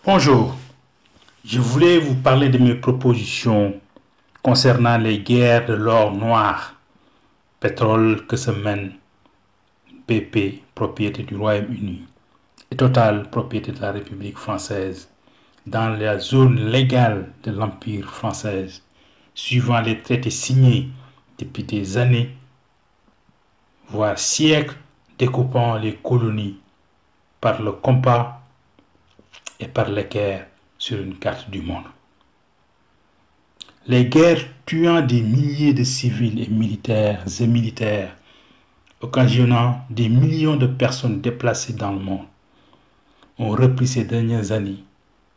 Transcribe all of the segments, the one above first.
Bonjour, je voulais vous parler de mes propositions concernant les guerres de l'or noir, pétrole que se mène BP, propriété du Royaume-Uni, et Total, propriété de la République française, dans la zone légale de l'Empire français, suivant les traités signés depuis des années, voire siècles, découpant les colonies par le compas et par l'équerre sur une carte du monde. Les guerres tuant des milliers de civils et militaires, occasionnant des millions de personnes déplacées dans le monde, ont repris ces dernières années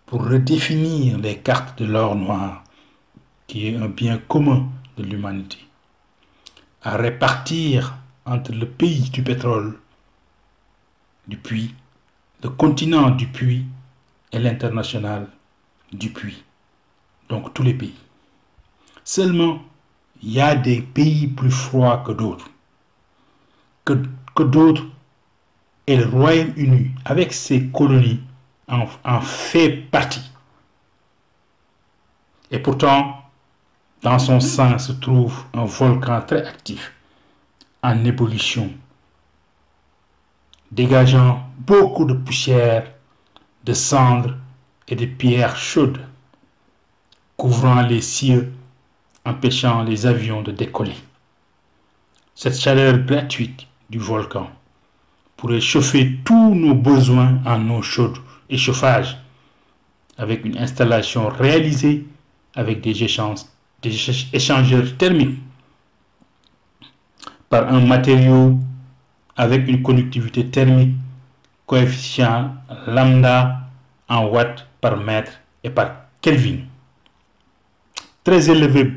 pour redéfinir les cartes de l'or noir, qui est un bien commun de l'humanité, à répartir entre le pays du pétrole, du puits, le continent du puits et l'international du puits, donc tous les pays. Seulement, il y a des pays plus froids que d'autres, et le Royaume-Uni, avec ses colonies, en fait partie. Et pourtant, dans son sein se trouve un volcan très actif, en ébullition, dégageant beaucoup de poussière, de cendres et de pierres chaudes, couvrant les cieux, empêchant les avions de décoller. Cette chaleur gratuite du volcan pourrait chauffer tous nos besoins en eau chaude et chauffage, avec une installation réalisée avec des échangeurs thermiques par un matériau avec une conductivité thermique coefficient lambda en watts par mètre et par Kelvin, très élevé,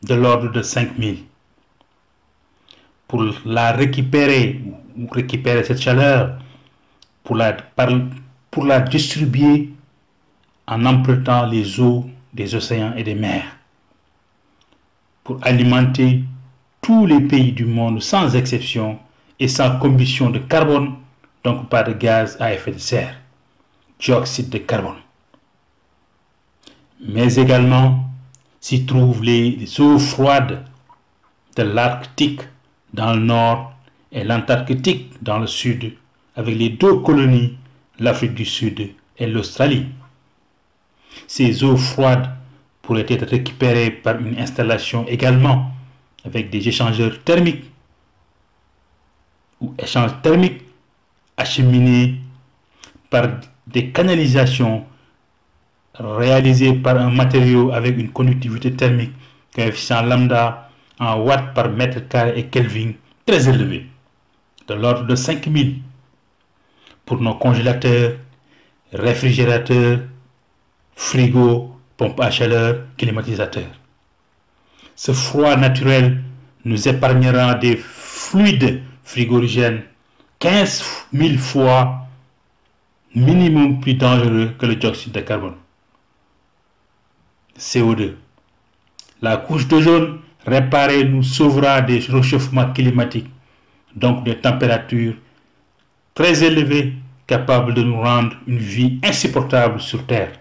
de l'ordre de 5000. Pour la récupérer cette chaleur, pour la distribuer en empruntant les eaux des océans et des mers, pour alimenter tous les pays du monde sans exception et sans combustion de carbone, donc pas de gaz à effet de serre, dioxyde de carbone. Mais également s'y trouvent les eaux froides de l'Arctique dans le nord et l'Antarctique dans le sud, avec les deux colonies, l'Afrique du Sud et l'Australie. Ces eaux froides pourraient être récupérées par une installation également avec des échangeurs thermiques ou échanges thermiques acheminés par des canalisations réalisées par un matériau avec une conductivité thermique coefficient lambda en watts par mètre carré et Kelvin très élevé, de l'ordre de 5000, pour nos congélateurs, réfrigérateurs, frigos, pompes à chaleur, climatisateurs. Ce froid naturel nous épargnera des fluides frigorigènes 15 000 fois minimum plus dangereux que le dioxyde de carbone. CO2. La couche d'ozone réparée nous sauvera des réchauffements climatiques, donc des températures très élevées capables de nous rendre une vie insupportable sur Terre.